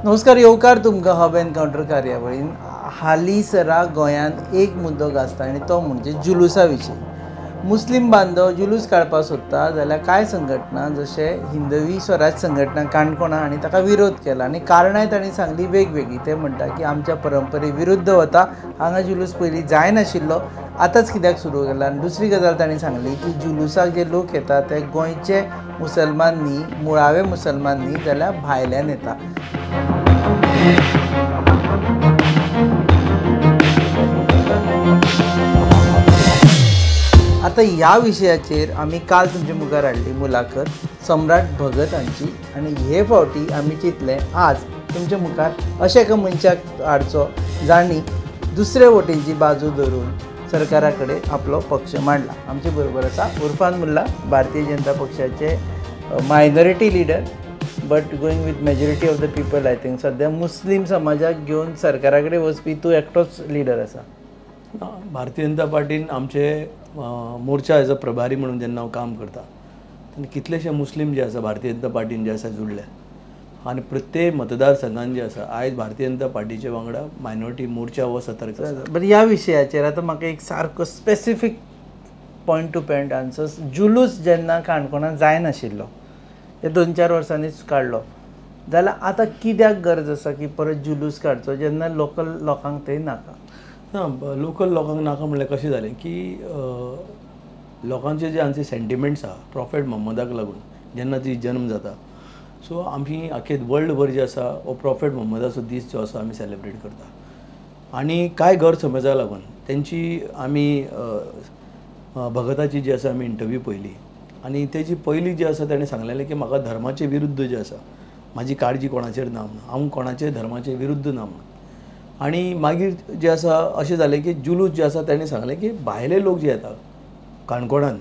नमस्कार, येवकार तुमकां हब एनकावंटर कार्यावळीन हालींसरा गोंयांत एक मुद्दो गाजता आनी तो म्हणजे जुलुसा विशीं. मुस्लीम बांदव जुलूस काडपाक सोदता जाल्यार कांय संघटना जशे हिंदवी स्वराज संघटना काणकोणा हांणी ताका विरोध केला आनी कारणांय तांणी सांगली वेगवेगळी. ते म्हणटा की आमच्या परंपरे विरुद्ध वता, हांगा जुलूस पयलीं जायनाशिल्लो, आतांच कित्याक सुरू केला. आनी दुसरी गजाल तांणी सांगली की जुलुसाक जे लोक येता ते गोंयचे मुसलमान न्ही, मुळावे मुसलमान न्ही जाल्यार भायल्यान येता. आता ह्या विशयाचेर आमी काल तुमचे मुखार हाडली मुलाखत सम्राट भगत हांची आनी हे फावटी आमी चिंतलें आज तुमचे मुखार अशा एका मनशाक हाडचो जाणी दुसरे वटेनची बाजू धरून सरकारा कडेन आपलो पक्ष मांडला. आमचे बरोबर आसा उर्फान मुल्ला, भारतीय जनता पक्षाचे minority leader but going with majority of the people. I think सद्या मुस्लीम समाजाक घेवन सरकारा कडेन वचपी तूं एकटोच लिडर आसा. भारतीय जनता पार्टीन आमचे मोर्चा एज अ प्रभारी म्हणून जेन्ना हांव काम करता तेन्ना कितलेशे मुस्लीम जे आसा भारतीय जनता पार्टीन जे आसा जुळ्ळे आनी प्रत्येक मतदारसंघान जे आसा आयज भारतीय जनता पार्टीचे वांगडा मायनॉरिटी मोर्चा हो सतर्क आसा. बट ह्या विशयाचेर आतां म्हाका एक सारको specific point to point answers. जुलूस जेन्ना काणकोणांत जायनाशिल्लो, ते 2-4 वर्सांनीच काडलो, जाल्यार आतां कित्याक गरज आसा की परत जुलूस काडचो जेन्ना लोकल लोकांक थंय नाका? ना, लोकल लोकांक नाका म्हणल्यार कशें जालें की लोकांचे जे आमचे सेंटिमेंट्स आहा प्रॉफेट मोहम्मदाक लागून जेन्ना ती जन्म जाता, सो आमी आख्खे वर्ल्डभर जे आसा हो प्रॉफेट मोहम्मदाचो दीस जो आसा आमी सेलेब्रेट करता. आनी कांय गैरसमजाक लागून तेंची आमी भगताची जी आसा आमी इंटरव्यू पयली आनी तेजी पयली जी आसा ताणें सांगलेलें की म्हाका धर्माचे विरुद्ध जे आसा, म्हाजी काळजी कोणाचेर ना म्हणून, हांव कोणाचे धर्माचे विरुद्ध ना म्हणून. आनी मागीर जे आसा अशें जालें की जुलूस जे आसा ताणें सांगलें की भायले लोक जे येता काणकोणान,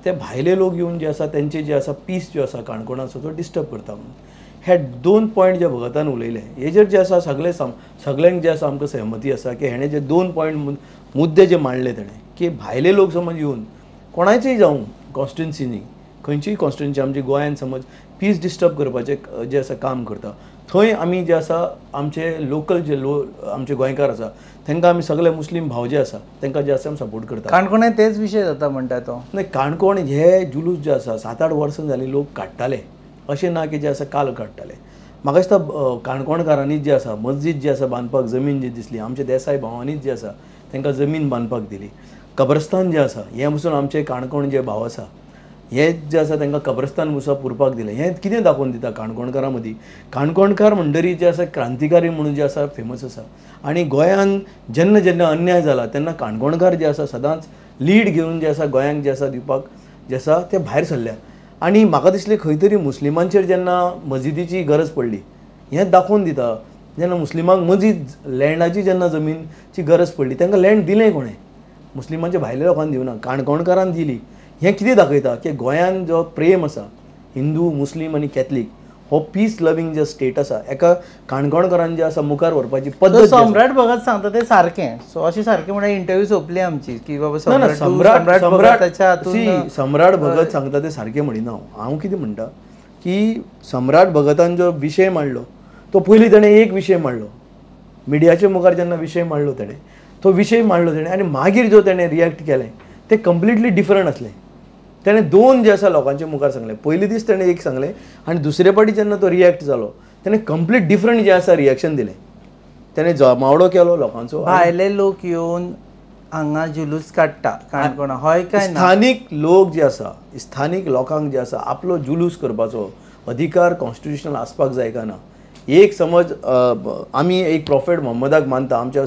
ते भायले लोक येवन जे आसा तेंचे जे आसा पीस जो आसा काणकोणाचो तो डिस्टर्ब करता म्हणून. हे 2 पॉयंट जे भगतान उलयले हेजेर जे आसा सगळ्यांक जे आसा आमकां सहमती आसा की हेणें जे 2 पॉयंट मुद्दे जे मांडले तेणें की भायले लोक समज येवन कोणाचेय जावं कॉन्स्टिट्युन्सीनी, खंयचीय कॉन्स्टिट्युन्सी आमची गोंयान समज पीस डिस्टर्ब करपाचें जे आसा काम करता, थंय आमी जे आसा आमचे लोकल जे आमचे गोंयकार आसा तांकां आमी सगळे मुस्लीम भाव जे आसा तांकां जे आसा आमी सपोर्ट करता. काणकोणांत तेच विशय जाता म्हणटा तो? नाही, काणकोण हे जुलूस जे आसा 7-8 वर्सां जालीं लोक काडटाले, अशें ना की जे आसा काल काडटाले. म्हाका दिसता काणकोणकारांनी जे आसा मस्जीद जी आसा बांदपाक जमीन जी दिसली, आमचे देसाय भावांनीच जी आसा तांकां जमीन बांदपाक दिली. कब्रस्तान जे आसा हें पसून आमचे काणकोण जे भाव आसा हे जे आसा तांकां कब्रस्तान मुसा पुरपाक दिलें. हें कितें दाखोवन दिता काणकोणकारां मदीं? काणकोणकार म्हणटरी जे आसा क्रांतिकारी म्हणून जे आसा फेमस आसा. आनी गोंयान जेन्ना जेन्ना अन्याय जाला तेन्ना काणकोणकार जे आसा सदांच लीड घेवन जे आसा गोंयांक जे आसा दिवपाक जे आसा ते भायर सरल्या. आनी म्हाका दिसलें खंय तरी मुस्लिमांचेर जेन्ना मस्जिदीची गरज पडली हें दाखोवन दिता. जेन्ना मुस्लिमांक मस्जिद लँडाची जेन्ना जमीनची गरज पडली तांकां लँड दिलें कोणें? मुस्लिमांच्या भायल्या लोकांनी दिवना, काणकोणकारान दिली. हें कितें दाखयता की गोंयान जो प्रेम आसा हिंदू मुस्लीम आनी कॅथलीक हो पीस लवींग जे स्टेट आसा एका काणकोणकारान जे आसा मुखार व्हरपाची पद्दत. सम्राट भगत सांगता तें सारकें. सो अशें सारकें म्हणल्यार इंटरव्यू सोंपली आमची की बाबा सम्राट भगत सांगता तें सारकें म्हणिना. हांव कितें म्हणटा की सम्राट भगतान जो विशय मांडलो तो पयलीं ताणें एक विशय मांडलो, मिडियाच्या मुखार जेन्ना विशय मांडलो ताणें तो विशय मांडलो ताणें आनी मागीर जो ताणें रिएक्ट केलें तें कंप्लिटली डिफरंट आसलें. ताणें 2 जे आसा लोकांच्या मुखार सांगलें. पयले दीस ताणें एक सांगलें आनी दुसरे फावटी जेन्ना तो रिएक्ट जालो ताणें कंप्लीट डिफरंट जे आसा रिएक्शन दिलें. ताणें जमावडो केलो लोकांचो. भायले लोक येवन हांगा जुलूस काडटा काणकोणा हय काय ना? स्थानीक लोक जे आसा, स्थानीक लोकांक जे आसा आपलो जुलूस करपाचो अधिकार कॉन्स्टिट्युशनल आसपाक जाय काय ना? एक समज आमी एक प्रॉफेट मोहम्मदाक मानता, आमच्या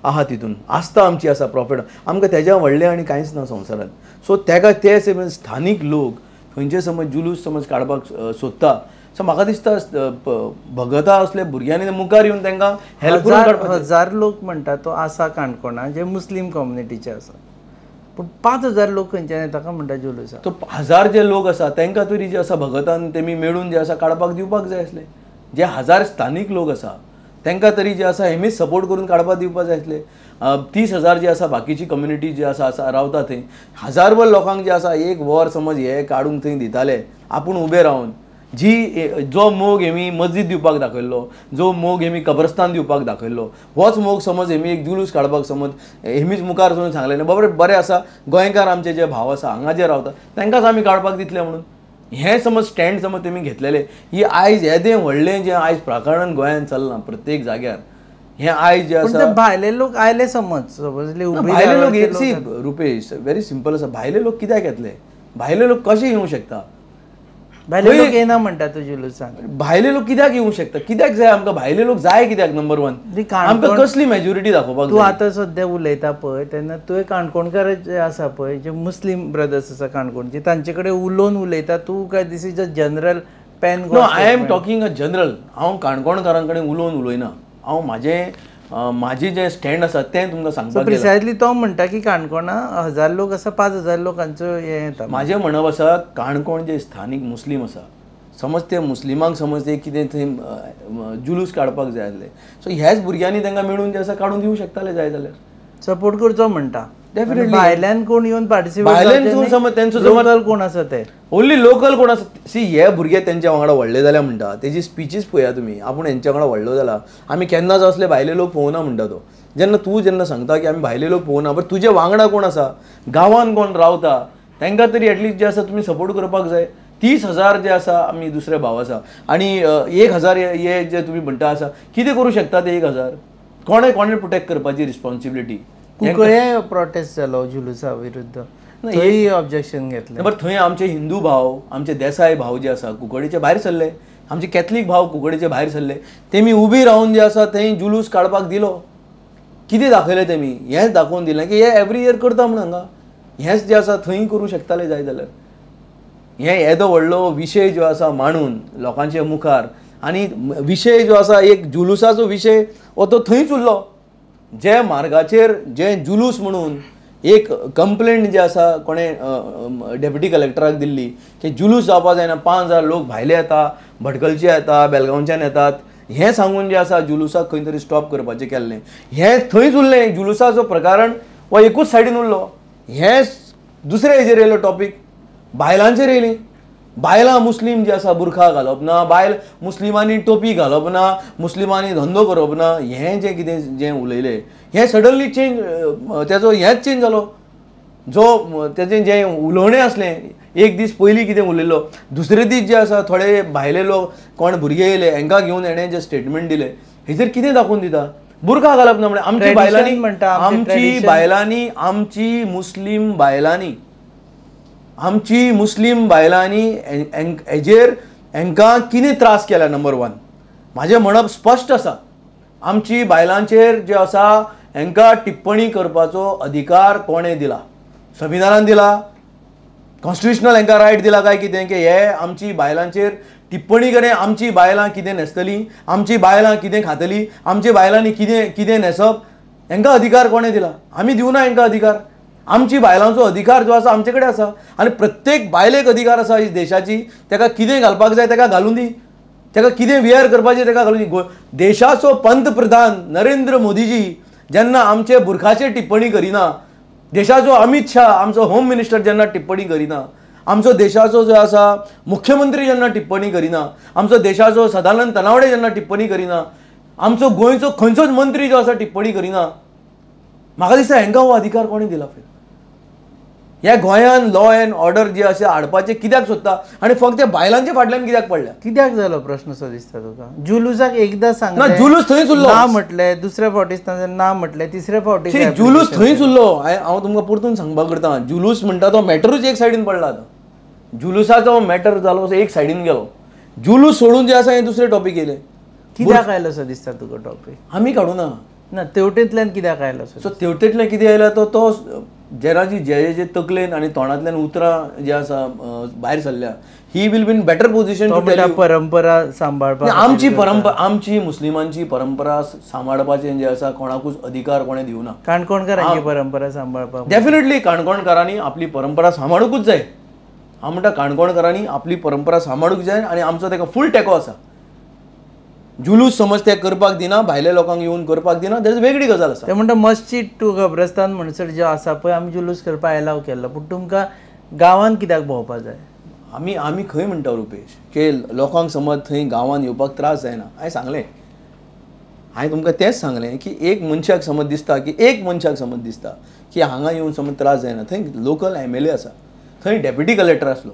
आहा तितून आस्था आमची आसा प्रॉफेट, आमकां तेज्या व्हडलें आनी कांयच ना संवसारान. सो तेका ते स्थानीक लोक खंयचे समज जुलूस समज काडपाक सोदता, सो म्हाका दिसता भगता असले भुरग्यांनी मुखार येवन तांकां हेल्प करून काडपाक. 1000 लोक म्हणटा तो आसा काणकोणा जे मुस्लीम कम्युनिटीचे आसा, पूण 5000 लोक खंयच्यान येता काय म्हणटा जुलूस? तो 1000 जे लोक आसा तांकां तरी जे आसा भगतान तेमी मेळून जे आसा काडपाक दिवपाक जाय आसले. जे 1000 स्थानीक लोक आसा तांकां तरी जे आसा हेमीच सपोर्ट करून काडपाक दिवपाक जाय आसले. 30,000 जे आसा बाकीची कम्युनिटी जी आसा रावता थंय 1000 लोकांक जे आसा एक वर समज हे काडूंक थंय दिताले आपूण उबे रावन, जो मोग हेमी मस्जिद दिवपाक दाखयल्लो, जो मोग हेमी कब्रस्तान दिवपाक दाखयल्लो, होच मोग समज हेमी एक जुलूस काडपाक समज हेमीच मुखार वचून सांगलें न्ही बाबा बरें आसा गोंयकार आमचे जे भाव आसा हांगा जे रावता तांकांच आमी काडपाक दितले म्हणून हें समज स्टँड समज तेमी घेतलेले ही आयज येदें व्हडलें जें आयज प्रकरण गोंयांत चलना प्रत्येक जाग्यार हें आयज जें आसा भायले लोक आयले समज भायले लोक सी रुपेश व्हेरी सिंपल आसा भायले लोक कित्याक येतले भायले लोक कशे येवंक शकता भायले लोक येना म्हणटा तूं जुलूसाक भायले लोक कित्याक येवंक शकता कित्याक जाय आमकां भायले लोक जाय कित्याक नंबर वन आमकां कसली मेजॉरिटी दाखोवपाक तूं आतां सद्या उलयता पळय तेन्ना तुवें काणकोणकार जे आसा पळय जे मुस्लीम ब्रदर्स आसा काणकोणचे तांचे कडेन उलोवन उलयता तूं काय दिस इज अ जनरल पॅन no I am talking a general हांव काणकोणकारां कडेन उलोवन उलयना हांव म्हाजें जें स्टँड आसा तें तुमकां सांगपाक प्रिसायसली तो म्हणटा की काणकोणा 1000 लोक आसा 5000 लोकांचो हें येता म्हाजें म्हणप आसा काणकोण जे स्थानीक मुस्लीम आसा समज ते मुस्लिमांक समज ते कितें थंय जुलूस काडपाक जाय आसले सो ह्याच भुरग्यांनी तांकां मेळून जे आसा काडून दिवंक शकताले जाय जाल्यार सपोर्ट करचो म्हणटा डेफिनेटली भायल्यान कोण येवन पार्टिसिपेट भायल्यान समज तेंचो लोकल कोण आसा ते ओन्ली लोकल कोण आसा सी हे भुरगे तेंच्या वांगडा व्हडले जाल्या म्हणटा तेजी स्पिचीस पळया तुमी आपूण हेंच्या वांगडा व्हडलो जाला आमी केन्नाच असले भायले लोक पळोवना म्हणटा तो जेन्ना सांगता की आमी भायले लोक पळोवना बट तुजे वांगडा कोण आसा गांवांत कोण रावता तांकां तरी एटलिस्ट जे आसा तुमी सपोर्ट करपाक जाय 30,000 जे आसा आमी दुसरे भाव आसा आनी 1,000 हे जे तुमी म्हणटा आसा कितें करूं शकता ते 1,000 कोणे प्रोटेक्ट करपाची रिस्पॉन्सिबिलिटी कुंकळे प्रोटेस्ट जालो जुलूसा विरुद्ध थंय ऑब्जेक्शन घेतलें बट थंय आमचे हिंदू भाव आमचे देसाय भाव जे आसा कुंकळेचे भायर सरले आमचे कॅथलीक भाव कुंकळेचे भायर सरले तेमी उबी रावन जे आसा थंय जुलूस काडपाक दिलो कितें दाखयलें तेमी हेंच दाखोवन दिलें की हे एवरी इयर करता म्हण हांगा हेंच जे आसा थंय करूं शकताले जाय जाल्यार हें येदो व्हडलो विशय जो आसा मांडून लोकांचे मुखार आनी विशय जो आसा एक जुलुसाचो विशय हो तो थंयच उरलो जे मार्गाचेर जे जुलूस म्हणून एक कंप्लेंट जी आसा कोणें डेप्युटी कलेक्टराक दिल्ली की जुलूस जावपाक जायना 5,000 लोक भायले येता भटकलचे येता बेलगांवच्यान येतात हें सांगून जे आसा जुलुसाक खंय तरी स्टॉप करपाचें केल्लें हें थंयच उरलें जुलुसाचो प्रकरण हो एकूच सायडीन उरलो हें दुसऱ्या हेजेर येयलो टॉपीक बायलांचेर येयली बायलां मुस्लीम जे आसा बुरखा घालप ना बायल मुस्लिमांनी टोपी घालप ना मुस्लिमांनी धंदो करप ना हें जें कितें जें उलयलें हें सडनली चेंज तेजो हेंच चेंज जालो जो तेजें जें उलोवणें आसलें एक दीस पयलीं कितें उलयलो दुसरे दीस जे आसा थोडे भायले लोक कोण भुरगे येयले हांकां घेवन हेणें जें स्टेटमेंट दिलें हेजेर कितें दाखोवन दिता बुरखा घालप ना म्हणजे आमची मुस्लीम बायलांनी हेजेर हांकां कितें त्रास केला नंबर वन म्हाजें म्हणप स्पश्ट आसा आमची बायलांचेर जे आसा हांकां टिप्पणी करपाचो अधिकार कोणें दिला संविधानान दिला कॉन्स्टिट्युशनल हांकां रायट दिला काय कितें की हे आमची बायलांचेर टिप्पणी करें आमची बायलां कितें न्हेसतलीं आमची बायलां कितें खातलीं आमची बायलांनी कितें न्हेसप हांकां अधिकार कोणें दिला आमी दिवना हांकां अधिकार आमची बायलांचो अधिकार जो आसा आमचे कडेन आसा आनी प्रत्येक बायलेक अधिकार आसा ही देशाची ताका कितें घालपाक जाय ताका घालून दी ताका कितें वियर करपाचें ताका घालून दी देशाचो पंतप्रधान नरेंद्र मोदीजी जेन्ना आमचे बुरखाचेर टिप्पणी करिना देशाचो अमित शाह आमचो होम मिनिस्टर जेन्ना टिप्पणी करिना आमचो देशाचो जो आसा मुख्यमंत्री जेन्ना टिप्पणी करिना आमचो देशाचो सदानंद तनावडे जेन्ना टिप्पणी करिना आमचो गोंयचो खंयचोच मंत्री जो आसा टिप्पणी करिना म्हाका दिसता हांकां हो अधिकार कोणें दिला फिर ह्या गोंयान लॉ एंड ऑर्डर जे आसा हाडपाचें कित्याक सोदता आनी फक्त त्या बायलांच्या फाटल्यान कित्याक पडल्या कित्याक जालो प्रश्न सो दिसता तुका जुलूसाक एकदां सांग ना जुलूस थंयच उरलो ना म्हटलें दुसऱ्या फावटी ना म्हटलें तिसऱ्या फावटी जुलूस थंयच उरलो हांव तुमकां परतून सांगपाक करता जुलूस म्हणटा तो मॅटरूच एक सायडीन पडला आतां जुलुसाचो मॅटर जालो एक सायडीन गेलो जुलूस सोडून जे आसा हें दुसरे टॉपीक येयले कित्याक आयलो सो दिसता तुका टॉपीक आमी काडूना ना तेवटेंतल्यान कित्याक आयलो सो तेवटेंतल्यान कितें आयला तो जेराची जे तकलेन आनी तोंडांतल्यान उतरां जे आसा भायर सरल्या ही will be in better position परंपरा सांबाळपाक आमची मुस्लिमांची परंपरा सांबाळपाचें जे आसा कोणाकूच अधिकार कोणें दिवना काणकोणकारांची परंपरा सांबाळपाक डेफिनेटली काणकोणकारांनी आपली परंपरा सांबाळूंकूच जाय हांव म्हणटा काणकोणकारांनी आपली परंपरा सांबाळूंक जाय आनी आमचो ताका फूल तेंको आसा जुलूस समज ते करपाक दिना भायल्या लोकांक येवन करपाक दिना दॅट इज वेगळी गजाल आसा ते म्हणटा मस्जिद टू कब्रस्तान म्हणसर जो आसा पळय आमी जुलूस करपाक एलाव केल्लो पूण तुमकां गांवांत कित्याक भोंवपाक जाय आमी खंय म्हणटा रुपेश की लोकांक समज थंय गांवांत येवपाक त्रास जायना. हांवें सांगलें, हांवें तुमकां तेंच सांगलें की एक मनशाक समज दिसता की हांगा येवन समज त्रास जायना, थंय लोकल MLA आसा, थंय डेप्युटी कलेक्टर आसलो,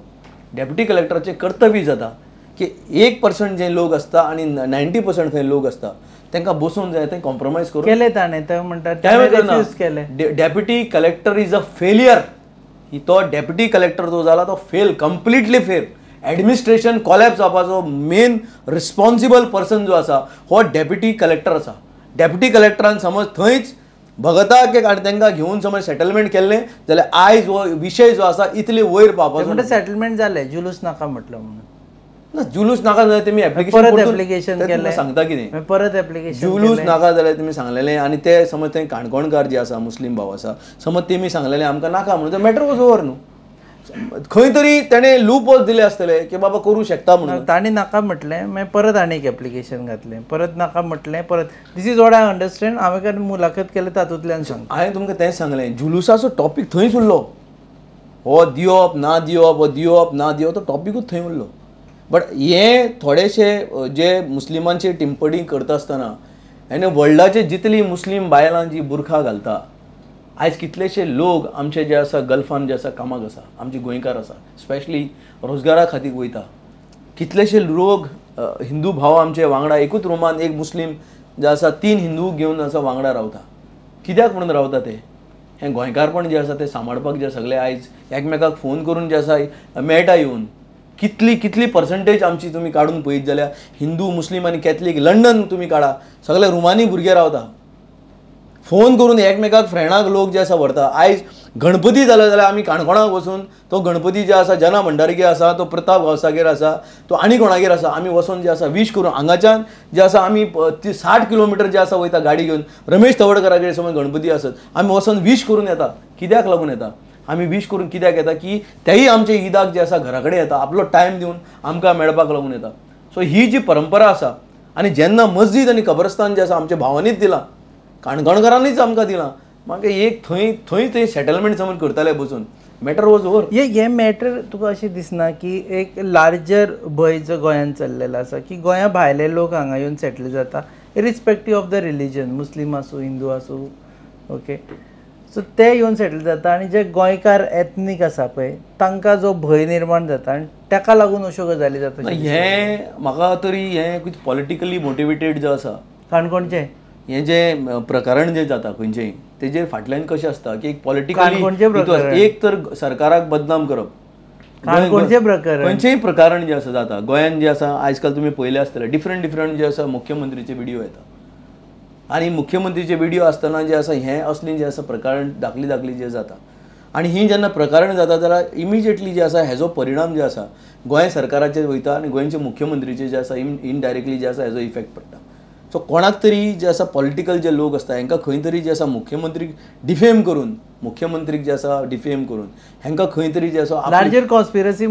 डेप्युटी कलेक्टराचें कर्तव्य जाता की 1% जे लोक आसता आनी 90% थंय लोक आसता तांकां बसून जाय थंय कॉम्प्रोमायज करून केले ताणें ते म्हणटात केले. Deputy collector is a failure. तो डेप्युटी कलेक्टर जो जाला तो fail, completely fail. Administration collapse जावपाचो मेन रिस्पॉन्सिबल पर्सन जो आसा हो डेप्युटी कलेक्टर आसा. डेप्युटी कलेक्टरान समज थंयच भगताक आनी तांकां घेवन समज सेटलमेंट केल्लें जाल्यार आयज हो विशय जो आसा इतले वयर पावपाचो. म्हणजे सेटलमेंट जालें, जुलूस नाका म्हटलं म्हणून. ना, जुलूस नाका जाल्यार तुमी एप्लिकेशन केलें, सांगता कितें परत एप्लिकेशन जुलूस नाका जाल्यार तुमी सांगलेलें आनी ते समज थंय काणकोणकार जे आसा मुस्लीम भाव आसा समज तेमी सांगलेलें आमकां नाका म्हणून तर मॅटर वॉज ओवर न्हू. खंय तरी ताणें लूप होल्स दिले आसतले की बाबा करूं शकता म्हणून. तांणी नाका म्हटलें, मागीर परत आनी एक एप्लिकेशन घातलें, परत नाका म्हटलें, परत. This is what I understand. हांवें केन्ना मुलाखत केली तातूंतल्यान सांगता. हांवें तुमकां तेंच सांगलें, जुलुसाचो टॉपीक थंयच उरलो. हो दिवप ना दिवप, हो दिवप ना दिवप, तो टॉपिकूच थंय उरलो. बट हे थोडेशे जे मुस्लिमांची टिंपणी करता आसतना आनी वर्ल्डाचे जितली मुस्लीम बायलां जी बुरखा घालता, आयज कितलेशे लोक आमचे जे आसा गल्फान जे आसा कामाक आसा, आमचे गोंयकार आसा, स्पेशली रोजगारा खातीर वयता. कितलेशे लोक हिंदू भाव आमचे वांगडा एकूच रुमान एक मुस्लीम जे आसा 3 हिंदू घेवन आसा वांगडा रावता. कित्याक म्हणून रावता ते? हें गोंयकारपण जे आसा ते सांबाळपाक जे सगळे आयज एकमेकाक फोन करून जे आसा मेळटा येवन. कितली पर्संटेज आमची तुमी काडून पळयत जाल्यार हिंदू मुस्लीम आनी कॅथलीक लंडन तुमी काडा, सगळे रुमानी भुरगे रावता. फोन करून एकमेकाक फ्रेंडाक लोक जे आसा व्हरता. आयज गणपती जालो जाल्यार आमी काणकोणाक वचून तो गणपती जे आसा जना भंडारगे आसा, तो प्रताप गावसागेर आसा, तो आनी कोणागेर आसा, आमी वचून जे आसा विश करून हांगाच्यान जे आसा आमी 60 किलोमिटर जे आसा वयता गाडी घेवन. रमेश तवडकरागेर समज गणपती आसत, आमी वचून विश करून येता. कित्याक लागून येता? आमी विश करून कित्याक येता की तेय आमचे ईदाक जे आसा घरा कडेन येता, आपलो टायम दिवन आमकां मेळपाक लागून येता. सो ही जी परंपरा आसा आनी जेन्ना मस्जीद आनी कब्रस्तान जे आसा आमच्या भावांनीच दिलां, काणकोणकारांनीच आमकां दिलां, म्हाका एक थंय ते सेटलमेंट समज करताले बसून, मॅटर वॉज ओवर. हे मॅटर तुका अशें दिसना की एक लार्जर भंय जो गोंयांत चल्लेलो आसा की गोंया भायले लोक हांगा येवन सेटल जाता, इरिस्पेक्टीव ऑफ द रिलीजन, मुस्लीम आसूं हिंदू आसूं, ओके. सो ते येवन सेटल जाता आनी जे गोंयकार एथनीक आसा पळय तांकां जो भंय निर्माण जाता आनी ताका लागून अश्यो गजाली जाता. हें म्हाका तरी हें कितें पॉलिटिकली मोटिवेटेड जो आसा काणकोणचें हें जे प्रकरण जें जाता खंयचेंय तेजेर फाटल्यान कशें आसता की एक काणकोणचें प्रकरण. पॉलिटिकली एक तर सरकाराक बदनाम करप. काणकोणचें प्रकरण, खंयचेंय प्रकरण जें आसा जाता गोंयांत जें आसा आयज काल तुमी पळयलें आसतलें डिफरंट जे आसा मुख्यमंत्रीचे व्हिडिओ येता आनी मुख्यमंत्रीचे व्हिडिओ आसतना जे आसा हें असलीं जें आसा प्रकरण दाखली जें जाता आनी ही जेन्ना प्रकरण जाता जाल्यार इमिजिएटली जे आसा हेजो परिणाम जे आसा गोंय सरकाराचेर वयता आनी गोंयचे मुख्यमंत्रीचे जे आसा इनडायरेक्टली जे आसा हेजो इफेक्ट पडटा. सो कोणाक तरी जे आसा पॉलिटिकल जे लोक आसता हांकां खंय तरी जे आसा मुख्यमंत्रीक डिफेम करून हांकां खंय तरी जे आसा लार्जर कॉन्स्पिरसी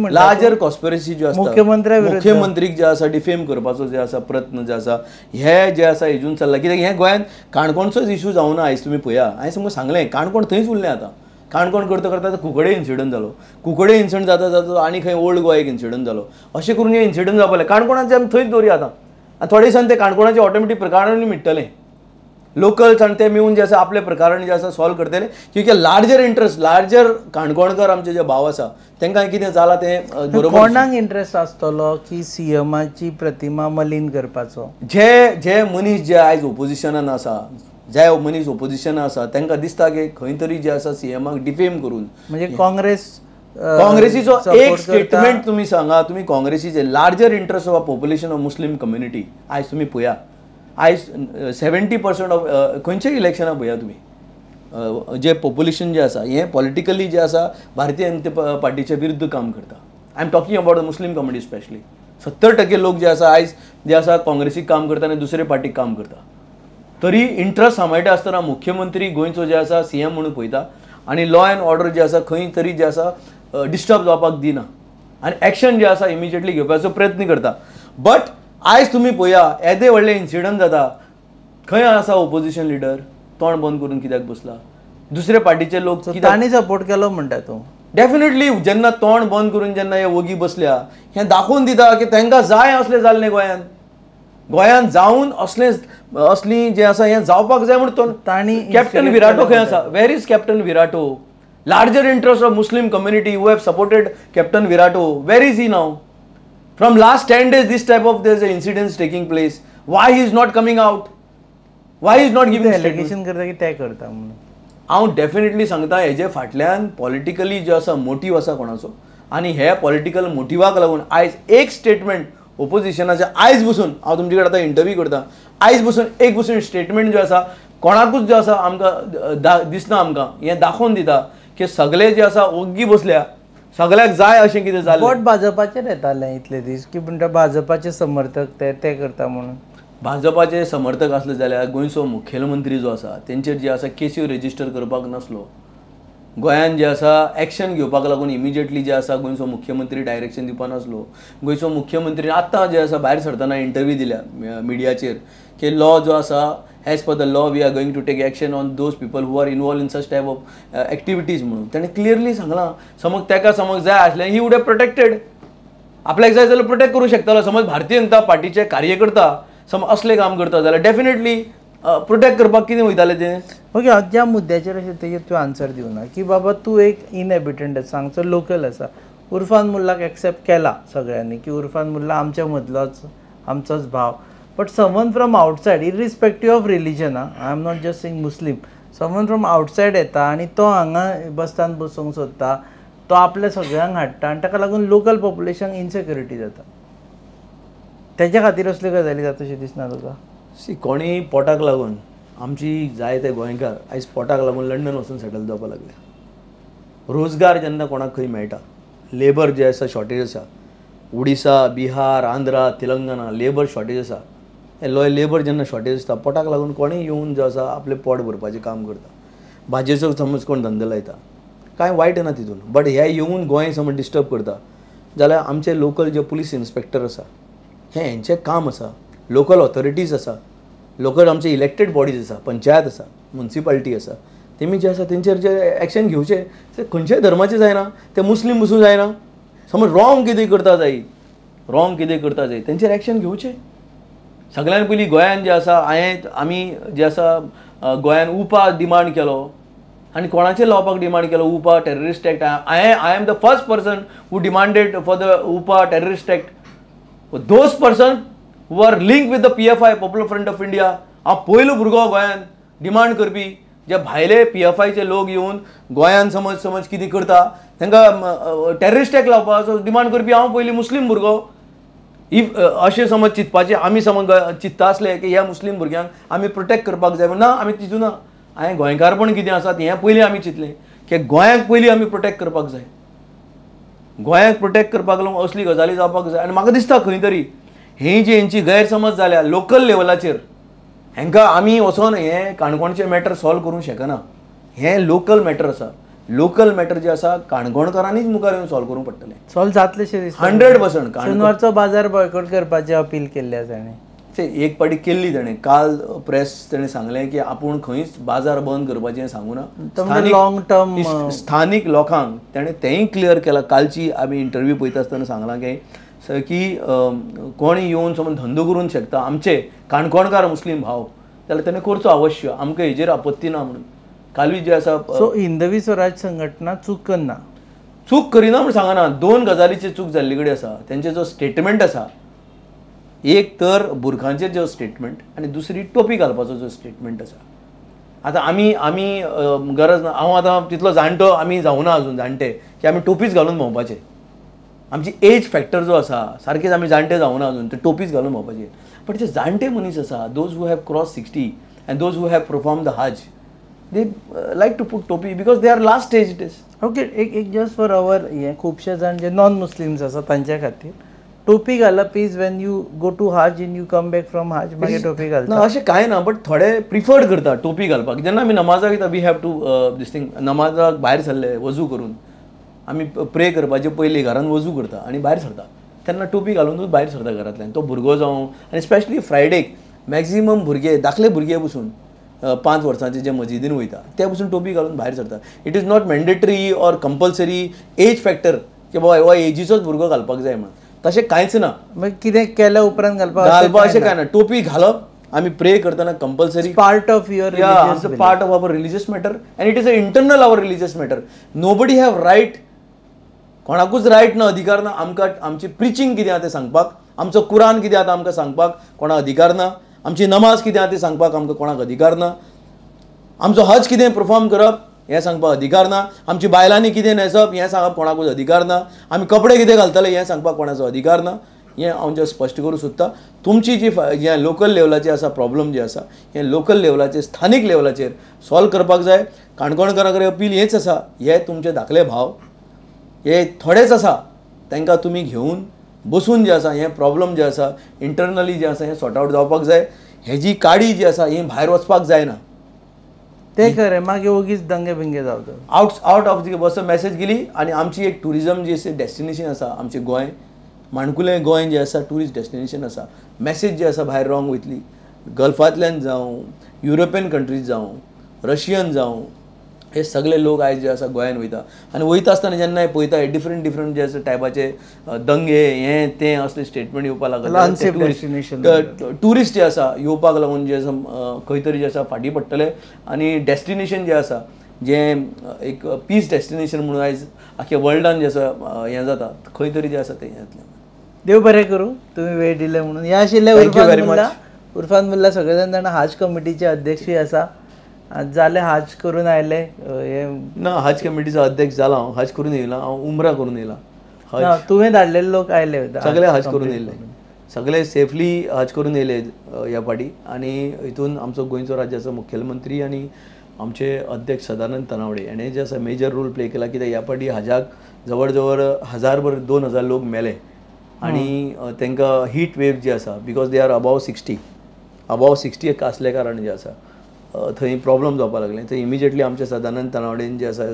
जो आसता मुख्यमंत्र्याक जे आसा डिफेम करपाचो जे आसा प्रयत्न जे आसा हे जे आसा हेजून चल्ला. कित्याक हें गोंयांत काणकोणचोच इशू जावना. आयज तुमी पळया, हांवें तुमकां सांगलें काणकोण थंयच उरलें. आतां काणकोण करता करता कुकडे इन्सिडंट जालो, कुकडे इन्सिडंट जाता आनी खंय ओल्ड गोवा एक इन्सिडंट जालो. अशें करून हे इन्सिडंट जावपाक काणकोणाचे आमी थंयच दवरया. आतां थोडे दिसान ते काणकोणाचे ऑटोमॅटीक प्रकरणांनी मिटतले. लोकल्स आनी ते मेळून जे आसा आपले प्रकरण जे आसा सॉल्व करतले. कित्याक लार्जर काणकोणकार आमचे जे भाव आसा तांकां कितें जालां तें बरोबर. कोणाक इंट्रस्ट आसतलो की सीएमाची प्रतिमा मलीन करपाचो? जे मनीस जे आयज ओपोजिशनान आसा, जे मनीस ओपोजिशन आसा तांकां दिसता की खंय तरी जे आसा सीएमाक डिफेम करून म्हणजे काँग्रेसीचो एक स्टेटमेंट तुमी सांगा. तुमी काँग्रेसीचे larger interest of population of Muslim community आयज तुमी पळया, आयज 70% ऑफ खंयचेय इलेक्शनां पळया तुमी जे पॉप्युलेशन जे आसा हें पॉलिटिकली जे आसा भारतीय जनता पार्टीच्या विरुद्ध काम करता. I am talking about the Muslim community specially. 70% लोक जे आसा आयज जे आसा काँग्रेसीक काम करता आनी दुसरे पार्टीक काम करता. तरी इंट्रस्ट सांबाळटा आसतना मुख्यमंत्री गोंयचो जे आसा सीएम म्हणून पळयता आनी लॉ एंड ऑर्डर जे आसा खंय तरी जे आसा डिस्टर्ब जावपाक दिना आनी एक्शन जे आसा इमिजिएटली घेवपाचो प्रयत्न करता. बट आयज तुमी पळया येदे व्हडले इन्सिडंट जाता, खंय आसा ओपोजिशन लिडर तोंड बंद करून कित्याक बसला? दुसरे पार्टीचे लोक तांणी सपोर्ट केलो म्हणटा तूं? डेफिनेटली जेन्ना तोंड बंद करून जेन्ना हे वगी बसल्या हें दाखोवन दिता की तांकां जाय असलें जाल्लें गोंयांत जावन असली जें आसा हें जावपाक जाय म्हणून तो तांणी कॅप्टन विराटो खंय आसा? Where is captain Viriato? Larger interest of Muslim community who have supported captain Viriato, where is he नाव? From last 10 days this type of there's incidents taking place. Why he is not coming out? Why he is not giving statement? Allegation करता की ते करता म्हणून हांव definitely सांगता हेजे फाटल्यान पॉलिटिकली जो आसा मोटीव आसा कोणाचो, आनी हे पॉलिटिकल मोटिवाक लागून आयज एक स्टेटमेंट ओपोजिशनाचे आयज बसून हांव तुमचे कडेन आतां इंटरव्यू करता, आयज बसून स्टेटमेंट जो आसा कोणाकूच जो आसा आमकां दिसना, आमकां हें दाखोवन दिता की सगळे जे आसा ओग्गी बसल्या, सगळ्याक जाय अशें कितें जालें. बट भाजपाचेर येताले इतले दीस की म्हणटा भाजपाचे समर्थक ते करता म्हणून. भाजपाचे समर्थक असले जाल्यार गोंयचो मुखेलमंत्री जो आसा तेंचेर जे आसा केसी रजिस्टर करपाक नासलो. गोंयांत जे आसा एक्शन घेवपाक लागून इमिजिएटली जे आसा गोंयचो मुख्यमंत्री डायरेक्शन दिवपा नासलो. गोंयचो मुख्यमंत्री आतां जे आसा भायर सरतना इंटरव्यू दिल्या मिडियाचेर की लॉ जो आसा as per the law we are going to take action on those people who are involve in such type of activities म्हणून ताणें क्लियरली सांगलां. समज जाय आसलें ही वूड हॅव प्रोटेक्टेड, आपल्याक जाय जाल्यार प्रोटेक्ट करूं शकतालो. समज भारतीय जनता पार्टीचे कार्यकर्ता समज असले काम करता जाल्यार डेफिनेटली प्रोटेक्ट करपाक कितें वयताले तें. ओके, ज्या मुद्द्याचेर अशें तेजेर तूं आन्सर दिवना की बाबा तूं एक इनहॅबिटंट आसा, हांगचो लोकल आसा. उर्फान मुल्लाक एक्सेप्ट केला सगळ्यांनी की उर्फान मुल्ला आमच्या मदलोच आमचोच भाव. But someone from outside irrespective of religion, I am not just saying Muslim, someone from outside येता आनी तो हांगा बसतान बसूंक सोदता, तो आपल्या सगळ्यांक हाडटा आनी ताका लागून लोकल पॉप्युलेशनाक इनसेक्युरिटी जाता. तेच्या खातीर असल्यो गजाली जाता अशें दिसना तुका? कोणीय पोटाक लागून आमची जायते गोंयकार आयज पोटाक लागून लंडन वचून सेटल जावपाक लागले. रोजगार जेन्ना कोणाक खंय मेळटा, लेबर जे आसा शॉर्टेज आसा, उडिसा, बिहार, आंध्रा, तेलंगणा लेबर शॉर्टेज आसा. हे लेबर जेन्ना शॉर्टेज आसता पोटाक लागून कोणीय येवन जो आसा आपलें पोट भरपाचें काम करता. भाजयेचो समज कोण धंदो लायता, कांय वायट ना तितून. बट हे येवन गोंय समज डिस्टर्ब करता जाल्यार आमचे लोकल जे पुलीस इन्स्पेक्टर आसा हेंचें काम आसा. लोकल ऑथॉरिटीज आसा, लोकल आमचे इलेक्टेड बॉडीज आसा, पंचायत आसा, म्युनिसिपालिटी आसा, तेमी जे आसा तेंचेर जे एक्शन घेवचें ते खंयच्याय धर्माचें जायना, ते मुस्लीम बसूं जायना. समज रॉंग कितें करता जाय तेंचेर एक्शन घेवचें. सगळ्यान पयलीं गोंयान जे आसा आमी जे आसा गोंयान उपा डिमांड केलो आनी कोणाचेर लावपाक डिमांड केलो? UAPA terrorist act. I am the first person who demanded for the UAPA terrorist act. Those person who are link with the PFI, popular front of India. हांव पयलो भुरगो गोंयान डिमांड करपी. जे भायले PFIचे लोक येवन गोंयान समज कितें करता तांकां टेररिस्ट एक्ट लावपाचो डिमांड करपी हांव पयलीं मुस्लीम भुरगो. इफ अशें समज चिंतपाचें आमी समज चिंतता आसले की ह्या मुस्लीम भुरग्यांक आमी प्रोटेक्ट करपाक जाय, ना आमी चिंतूना. हांवें गोंयकारपण कितें आसा हें पयलीं आमी चिंतलें की गोंयांक पयलीं आमी प्रोटेक्ट करपाक जाय. गोंयांक प्रोटेक्ट करपाक लागून असली गजाली जावपाक जाय. आनी म्हाका दिसता खंय तरी ही जी हेंची गैरसमज जाल्या लोकल लेवलाचेर हांकां आमी वचोन हें काणकोणचें मॅटर सॉल्व करूंक शकना. हें लोकल मॅटर आसा. लोकल मॅटर जे आसा काणकोणकारांनीच मुखार येवन सॉल्व करूंक पडटलें. सॉल्व जातलें अशें दिसता. 100%. शेनवारचो बाजार बॉयकॉट करपाची अपील केल्ली आसा ताणें. एक पाटी केल्ली ताणें. काल प्रेस ताणें सांगलें की आपूण खंयच बाजार बंद करपाचें सांगूना. लॉंग टर्म स्थानीक लोकांक ताणें तेंय क्लियर केलां. कालची आमी इंटरव्यू पळयता आसतना सांगलां की कोणी येवन समज धंदो करूंक शकता आमचे काणकोणकार मुस्लीम भाव जाल्यार ताणें करचो अवश्य. आमकां हेजेर आपत्ती ना म्हणून. कालवी जे आसा सो हिंदवी स्वराज संघटना चूक करना म्हूण सांगना. 2 गजालीची चूक जाल्ली कडेन आसा. तेंचे जो स्टेटमेंट आसा, एक तर बुरखांचेर जो स्टेटमेंट आनी दुसरी टोपी घालपाचो जो स्टेटमेंट आसा. आतां आमी गरज ना, हांव आतां तितलो जाणटो आमी जावना अजून जाणटे की आमी टोपीच घालून भोंवपाचें. आमची एज फॅक्टर जो आसा सारकेच आमी जाणटे जावना अजून, ते टोपीच घालून भोंवपाचें. बट जे जाणटे मनीस आसा, those who have cross 60 and those who have perform the हज, दे लायक टू पूट टोपी because they are last stage it is. Okay, एक जस्ट फॉर अवर हे खुबशे जाण जे नॉन मुस्लिम्स आसा तांच्या खातीर टोपी घालप is when you go to हज in you come back from हज मागीर टोपी घालता. ना अशें कांय ना. बट थोडे प्रिफर्ड करता टोपी घालपाक. जेन्ना आमी नमाजाक वयता we have to this thing. नमाजाक भायर सरले वजू करून आमी प्रे करपाचे पयलीं घरान वजू करता आनी भायर सरता तेन्ना टोपी घालूनूच भायर सरता घरांतल्यान. तो भुरगो जावं आनी स्पेशली फ्रायडेक मॅक्झिमम भुरगे धाकले भुरगे बसून 5 वर्सांचे जे मजिदीन वयता ते पसून टोपी घालून भायर सरता. It is not mandatory or compulsory as factor की बाबा हो एजीचोच भुरगो घालपाक जाय म्हणून, तशें कांयच ना. मागीर कितें केल्या उपरांत घालपाक अशें कांय ना. टोपी घालप आमी प्रे करतना compulsory part of your part of our religious matter and it is a internal our religious matter. Nobody have right, कोणाकूच रायट ना, अधिकार ना आमकां आमची प्रिचींग कितें आहा तें सांगपाक, आमचो कुरान कितें आहा आमकां सांगपाक कोणाक अधिकार ना, आमची नमाज कितें आहा ती सांगपाक आमकां कोणाक अधिकार ना, आमचो हज कितें परफॉर्म करप हें सांगपाक अधिकार ना, आमची बायलांनी कितें न्हेसप हें सांगप कोणाकूच अधिकार ना, आमी कपडे कितें घालतले हें सांगपाक कोणाचो अधिकार ना. हें हांव जें स्पश्ट करूं सोदतां. तुमची जी जें लोकल लेवलाचेर आसा प्रॉब्लम जे आसा हें लोकल लेवलाचेर स्थानीक लेवलाचेर सॉल्व करपाक जाय. काणकोणकारां कडेन अपील हेंच आसा, हे तुमचे धाकले भाव हे थोडेच आसा, तांकां तुमी घेवन बसून जे आसा हें प्रॉब्लम जे आसा इंटरनली जे आसा हें सॉर्ट आवट जावपाक जाय. हेजी काडी जी आसा ही भायर वचपाक जायना. ते खरें, मागीर ओगीच दंगे बिंगे जावता. Out of the bus message गेली. आनी आमची एक टुरिजम जी आसा डेस्टिनेशन आसा आमचें गोंय, माणकुलें गोंय जें आसा टुरिस्ट डेस्टिनेशन आसा, मॅसेज जी आसा भायर रॉंग वयतली. गल्फांतल्यान जावं, युरोपियन कंट्रीज जावं, रशियन जावं, हे सगळे लोक आयज जे आसा गोंयान वयता. आनी वयता आसतना जेन्ना पळयता हे डिफरंट जे आसा टायपाचे दंगे हें तें असले स्टेटमेंट येवपाक लागले. टुरिस्ट जे आसा येवपाक लागून जे आसा खंय तरी जे आसा फाटीं पडटले. आनी डेस्टिनेशन जें आसा जें एक पीस डेस्टिनेशन म्हणून आयज आख्या वर्ल्डान जें आसा हें जाता खंय तरी जें आसा तें जातलें. देव बरें करूं, तुमी वेळ दिले म्हणून. हे आशिल्ले उर्फान मुल्ला, सगळे जाण हज कमिटीचे अध्यक्षूय आसा. जाले हज करून आयले ना, हज कमिटीचो अध्यक्ष जाला हांव. हज करून येयला, हांव उमरा करून येयला. तुवें धाडलेले लोक आयले सगळे हज करून येयले, सगळे सेफली हज करून येयले ह्या फाटी. आनी हितून आमचो गोंयचो राज्याचो मुखेलमंत्री आनी आमचे अध्यक्ष सदानंद तनावडे हाणें जे आसा मेजर रोल प्ले केला. कित्याक ह्या फाटी हजाक जवळ जवळ 1000 लोक मेले. आनी तांकां हीट वेव जी आसा बिकॉज दे आर अबाव 60 आसले कारण जे आसा थंय प्रॉब्लम जावपाक लागले. थंय इमिजिएटली आमचे सदानंद तनावडेन जे आसा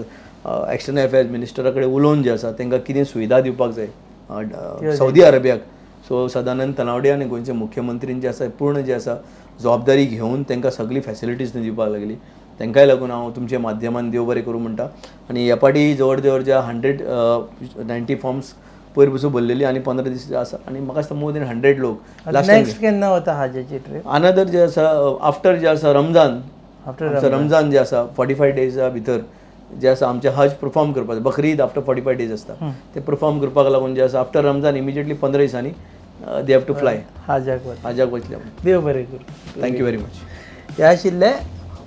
एक्सटर्नल अफेर्स मिनिस्टरा कडेन उलोवन जे आसा तांकां कितें सुविधा दिवपाक जाय सौदी अरेबियाक. सो सदानंद तनावडे आनी गोंयचे मुख्यमंत्रीन जे आसा पूर्ण जे आसा जबाबदारी घेवन तांकां सगळी फॅसिलिटीज दिवपाक लागली. तांकांय लागून हांव तुमच्या माध्यमान देव बरें करूं म्हणटा. आनी ह्या फाटी जवळ जवळ जे 190 फॉर्म्स पयर पसून भरलेली आनी 15 दीस आसा. आनी म्हाका दिसता मोर देन 100 लोक. नेक्स्ट केन्ना वता हाजेची ट्रीप? अनदर जे आसा आफ्टर जे आसा रमजान जे आसा 45 डेजा भितर जे आसा आमचे हज परफॉर्म करपाक. बकरीद आफ्टर 45 डेज आसता ते परफॉर्म करपाक लागून जे आसा आफ्टर रमजान इमिजिएटली 15 दिसांनी दे हॅव टू फ्लाय हाजाक वयतले. देव बरें करूं. Thank you very much. हे आशिल्ले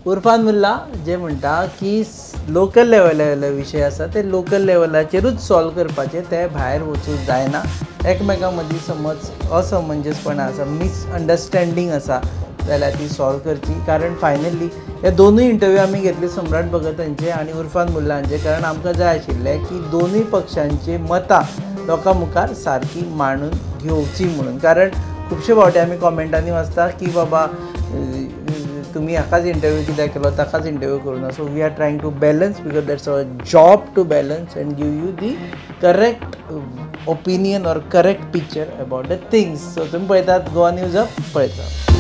उर्फान मुल्ला जे म्हणटा की लोकल लेवलाचे विशय आसा ते लोकल लेवलाचेरूच सॉल्व करपाचे, ते भायर वचूंक जायना. एकमेकां मदीं समज असमंजसपणां आसा, मिसअंडरस्टँडींग आसा जाल्यार ती सॉल्व करची. कारण फायनली हे दोनूय इंटरव्यू आमी घेतले सम्राट भगत हांचे आनी उर्फान मुल्ला हांचे. कारण आमकां जाय आशिल्लें की दोनूय पक्षांची मतां लोकां मुखार सारकी मांडून घेवची म्हणून. कारण खुबशे फावटी आमी कॉमेंटांनी वाचता की बाबा तुम्ही हाकाच इंटरव्यू कित्याक केलो, ताकाच इंटरव्यू करूना. So we are trying to balance because that's our job to balance and give you the correct opinion or correct picture about the things. So तुम्ही पळयतात गोवा न्यूज अप पळयतात.